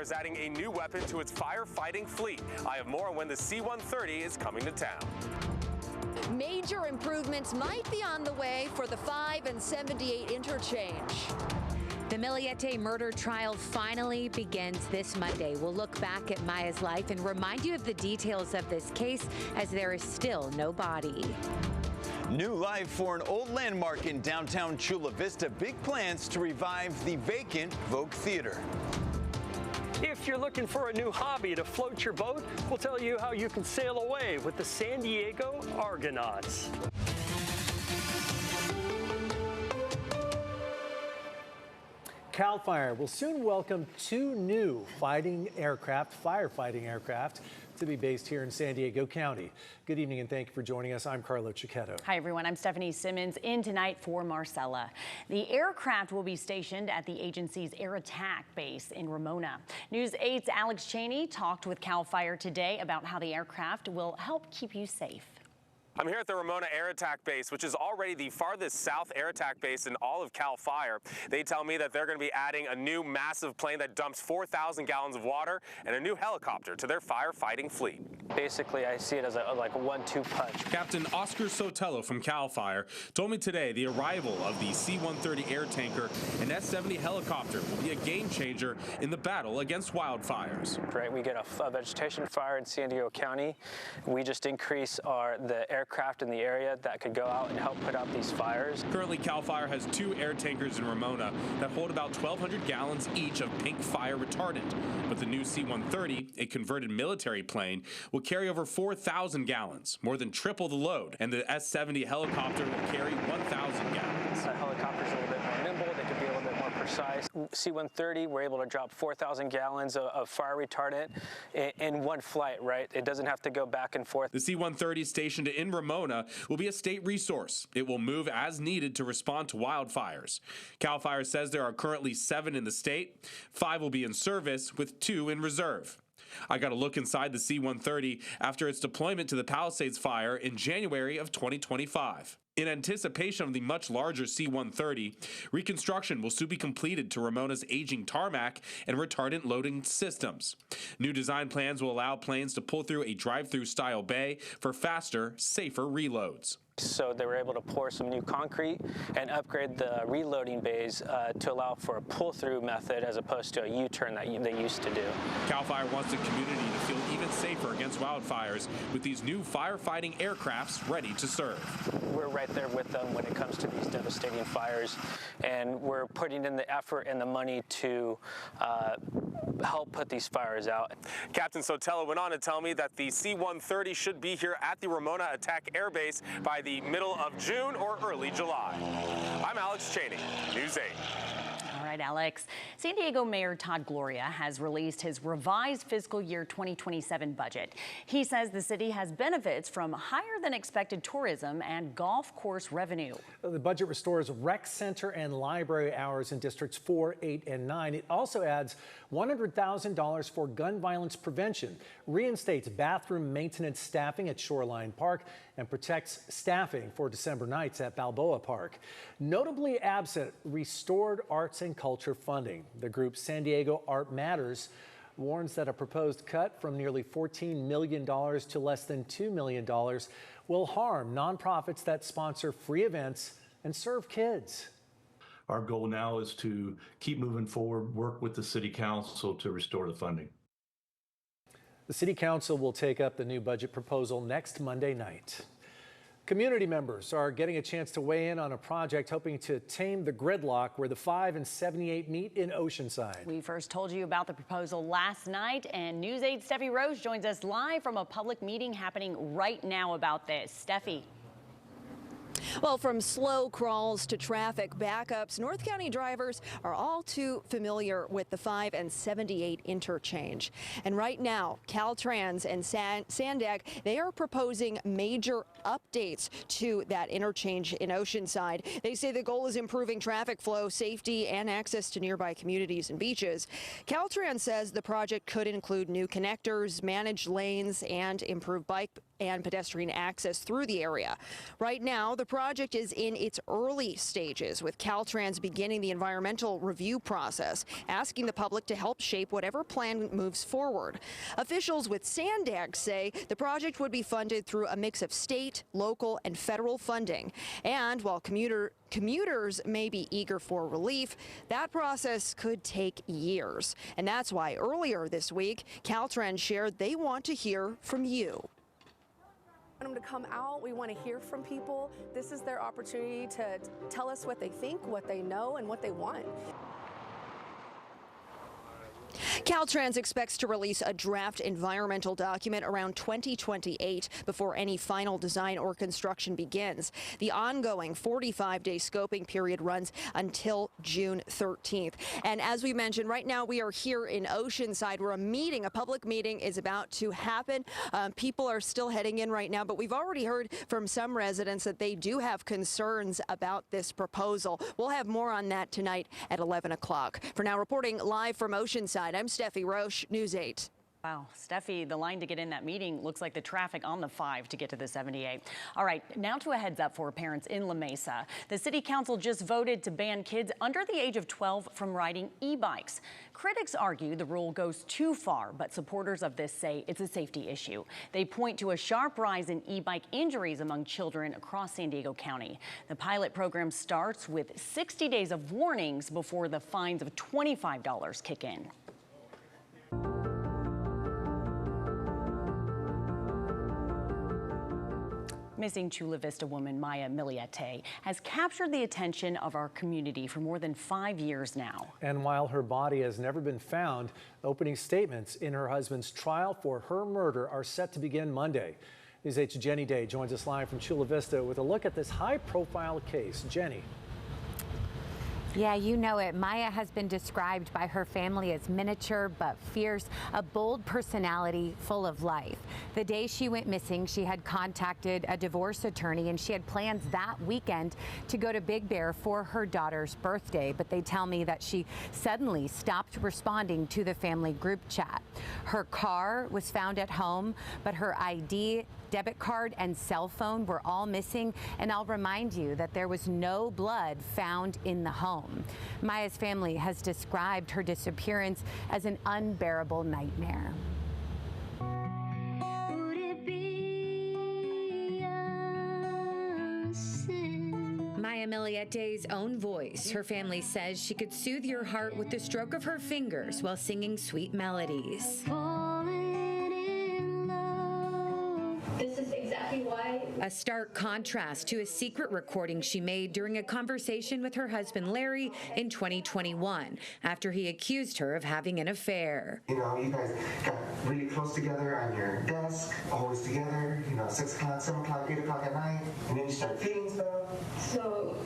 CalFire is adding a new weapon to its firefighting fleet. I have more on when the C-130 is coming to town. Major improvements might be on the way for the 5 and 78 interchange. The Millete murder trial finally begins this Monday. We'll look back at Maya's life and remind you of the details of this case, as there is still no body. New life for an old landmark in downtown Chula Vista. Big plans to revive the vacant Vogue Theater. If you're looking for a new hobby to float your boat, we'll tell you how you can sail away with the San Diego Argonauts. CalFire will soon welcome 2 new firefighting aircraft, to be based here in San Diego County. Good evening and thank you for joining us. I'm Carlo Cicchetto. Hi everyone, I'm Stephanie Simmons, in tonight for Marcella. The aircraft will be stationed at the agency's Air Attack Base in Ramona. News 8's Alex Cheney talked with CalFire today about how the aircraft will help keep you safe. I'm here at the Ramona Air Attack Base, which is already the farthest south air attack base in all of CalFire. They tell me that they're going to be adding a new massive plane that dumps 4,000 gallons of water and a new helicopter to their firefighting fleet. Basically, I see it as like a 1-2 punch. Captain Oscar Sotelo from CalFire told me today the arrival of the C-130 air tanker and S-70 helicopter will be a game changer in the battle against wildfires. Right, we get a vegetation fire in San Diego County. We just increase the aircraft in the area that could go out and help put out these fires. Currently, CalFire has 2 air tankers in Ramona that hold about 1,200 gallons each of pink fire retardant. But the new C-130, a converted military plane, will carry over 4,000 gallons, more than triple the load, and the S-70 helicopter will carry 1,000 gallons. The helicopter's a little bit more nimble. They could be a little bit more precise. C-130, we're able to drop 4,000 gallons of fire retardant in one flight, right? It doesn't have to go back and forth. The C-130 stationed in Ramona will be a state resource. It will move as needed to respond to wildfires. CalFire says there are currently 7 in the state. 5 will be in service, with 2 in reserve. I got a look inside the C-130 after its deployment to the Palisades fire in January of 2025. In anticipation of the much larger C-130, reconstruction will soon be completed to Ramona's aging tarmac and retardant loading systems. New design plans will allow planes to pull through a drive-through style bay for faster, safer reloads. So they were able to pour some new concrete and upgrade the reloading bays to allow for a pull-through method as opposed to a U-turn that they used to do. CalFire wants the community to feel even safer against wildfires with these new firefighting aircrafts ready to serve. We're right there with them when it comes to these devastating fires, and we're putting in the effort and the money to help put these fires out. Captain Sotelo went on to tell me that the C-130 should be here at the Ramona Attack Air Base by the middle of June or early July. I'm Alex Cheney, News 8. All right, Alex. San Diego Mayor Todd Gloria has released his revised fiscal year 2027 budget. He says the city has benefits from higher than expected tourism and golf course revenue. The budget restores rec center and library hours in districts 4, 8, and 9. It also adds $100,000 for gun violence prevention, reinstates bathroom maintenance staffing at Shoreline Park, and protects staffing for December nights at Balboa Park. Notably absent, restored arts and culture funding. The group San Diego Art Matters warns that a proposed cut from nearly $14 million to less than $2 million will harm nonprofits that sponsor free events and serve kids. Our goal now is to keep moving forward, work with the City Council to restore the funding. The City Council will take up the new budget proposal next Monday night. Community members are getting a chance to weigh in on a project hoping to tame the gridlock where the 5 and 78 meet in Oceanside. We first told you about the proposal last night, and News 8's Steffi Rose joins us live from a public meeting happening right now about this. Steffi. Well, from slow crawls to traffic backups, North County drivers are all too familiar with the 5 and 78 interchange. And right now, Caltrans and Sandag, they are proposing major updates to that interchange in Oceanside. They say the goal is improving traffic flow, safety, and access to nearby communities and beaches. Caltrans says the project could include new connectors, managed lanes, and improved bike and pedestrian access through the area. Right now, the project is in its early stages, with Caltrans beginning the environmental review process, asking the public to help shape whatever plan moves forward. Officials with Sandag say the project would be funded through a mix of state, local, and federal funding. And while commuters may be eager for relief, that process could take years. And that's why earlier this week, Caltrans shared they want to hear from you. We want them to come out. We want to hear from people. This is their opportunity to tell us what they think, what they know, and what they want. Caltrans expects to release a draft environmental document around 2028 before any final design or construction begins. The ongoing 45-day scoping period runs until June 13th. And as we mentioned, right now we are here in Oceanside where a public meeting is about to happen. People are still heading in right now, but we've already heard from some residents that they do have concerns about this proposal. We'll have more on that tonight at 11 o'clock. For now, reporting live from Oceanside, I'm Steffi Roche, News 8. Wow, Steffi, the line to get in that meeting looks like the traffic on the 5 to get to the 78. All right, now to a heads up for parents in La Mesa. The city council just voted to ban kids under the age of 12 from riding e-bikes. Critics argue the rule goes too far, but supporters of this say it's a safety issue. They point to a sharp rise in e-bike injuries among children across San Diego County. The pilot program starts with 60 days of warnings before the fines of $25 kick in. Missing Chula Vista woman Maya Millete has captured the attention of our community for more than 5 years now. And while her body has never been found, opening statements in her husband's trial for her murder are set to begin Monday. News 8's Jenny Day joins us live from Chula Vista with a look at this high-profile case. Jenny. Yeah, you know it. Maya has been described by her family as miniature but fierce, a bold personality full of life. The day she went missing, she had contacted a divorce attorney and she had plans that weekend to go to Big Bear for her daughter's birthday. But they tell me that she suddenly stopped responding to the family group chat. Her car was found at home, but her ID, debit card, and cell phone were all missing. And I'll remind you that there was no blood found in the home. Maya's family has described her disappearance as an unbearable nightmare. Maya Millete's own voice. Her family says she could soothe your heart with the stroke of her fingers while singing sweet melodies. This is exactly why. A stark contrast to a secret recording she made during a conversation with her husband Larry in 2021 after he accused her of having an affair. You know, you guys got really close together on your desk, always together, 6 o'clock, 7 o'clock, 8 o'clock at night, and then you start feeling stuff. So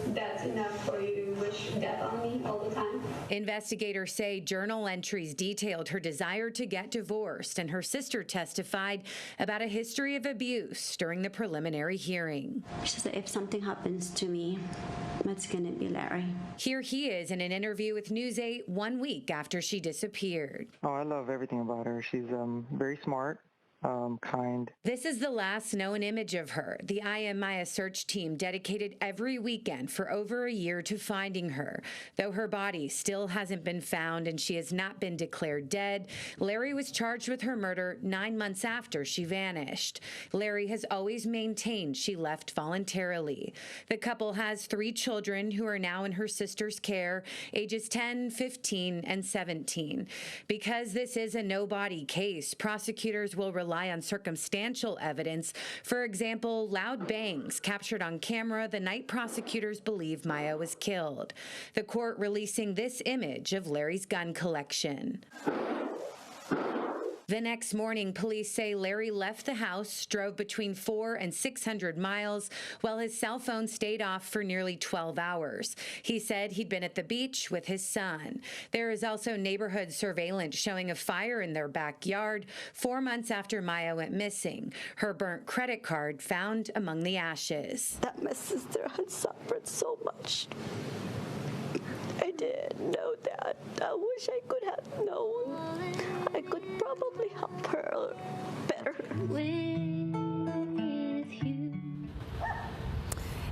that's enough for you to wish death on me all the time? Investigators say journal entries detailed her desire to get divorced, and her sister testified about a history of abuse during the preliminary hearing. She said, if something happens to me, it's going to be Larry. Here he is in an interview with News 8 1 week after she disappeared. Oh, I love everything about her. She's very smart. Kind. This is the last known image of her. The I Am Maya search team dedicated every weekend for over a year to finding her. Though her body still hasn't been found and she has not been declared dead, Larry was charged with her murder 9 months after she vanished. Larry has always maintained she left voluntarily. The couple has 3 children who are now in her sister's care, ages 10, 15, and 17. Because this is a no-body case, prosecutors will rely on circumstantial evidence. For example, loud bangs captured on camera the night prosecutors believe Maya was killed. The court releasing this image of Larry's gun collection. The next morning, police say Larry left the house, drove between 400 and 600 miles, while his cell phone stayed off for nearly 12 hours. He said he'd been at the beach with his son. There is also neighborhood surveillance showing a fire in their backyard 4 months after Maya went missing. Her burnt credit card found among the ashes. That my sister had suffered so much. I didn't know that. I wish I could have known. I could probably help her better.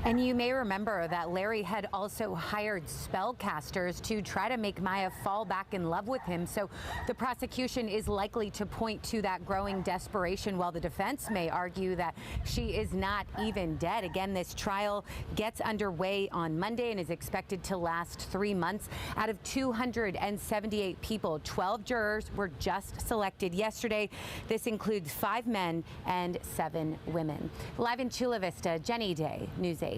And you may remember that Larry had also hired spellcasters to try to make Maya fall back in love with him. So the prosecution is likely to point to that growing desperation, while the defense may argue that she is not even dead. Again, this trial gets underway on Monday and is expected to last 3 months. Out of 278 people, 12 jurors were just selected yesterday. This includes 5 men and 7 women. Live in Chula Vista, Jenny Day, News 8.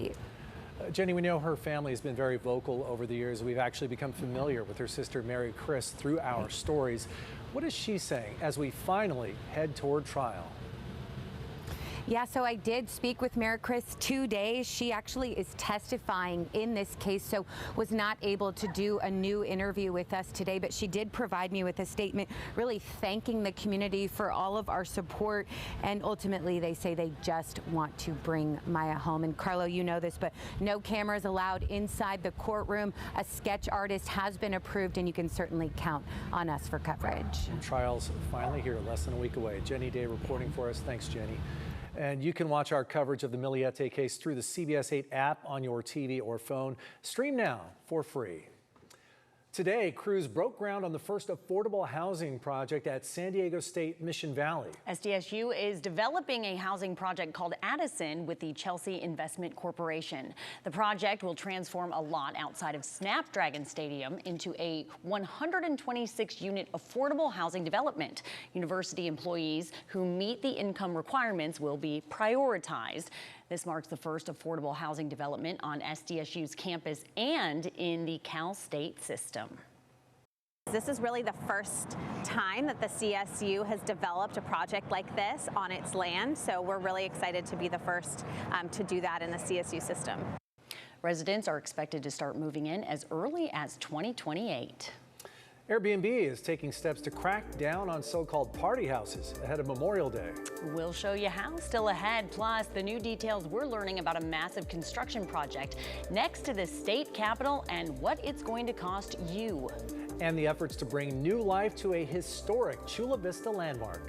Jenny, we know her family has been very vocal over the years. We've actually become familiar with her sister, Mary Chris, through our stories. What is she saying as we finally head toward trial? Yeah, so I did speak with Mary Chris today. She actually is testifying in this case, so was not able to do a new interview with us today, but she did provide me with a statement really thanking the community for all of our support, and ultimately they say they just want to bring Maya home. And Carlo, you know this, but no cameras allowed inside the courtroom. A sketch artist has been approved, and you can certainly count on us for coverage. Trial's finally here, less than a week away. Jenny Day reporting for us. Thanks, Jenny. And you can watch our coverage of the Millete case through the CBS 8 app on your TV or phone. Stream now for free. Today, crews broke ground on the first affordable housing project at San Diego State Mission Valley. SDSU is developing a housing project called Addison with the Chelsea Investment Corporation. The project will transform a lot outside of Snapdragon Stadium into a 126-unit affordable housing development. University employees who meet the income requirements will be prioritized. This marks the first affordable housing development on SDSU's campus and in the Cal State system. This is really the first time that the CSU has developed a project like this on its land, so we're really excited to be the first to do that in the CSU system. Residents are expected to start moving in as early as 2028. Airbnb is taking steps to crack down on so-called party houses ahead of Memorial Day. We'll show you how still ahead, plus the new details we're learning about a massive construction project next to the state capitol and what it's going to cost you. And the efforts to bring new life to a historic Chula Vista landmark.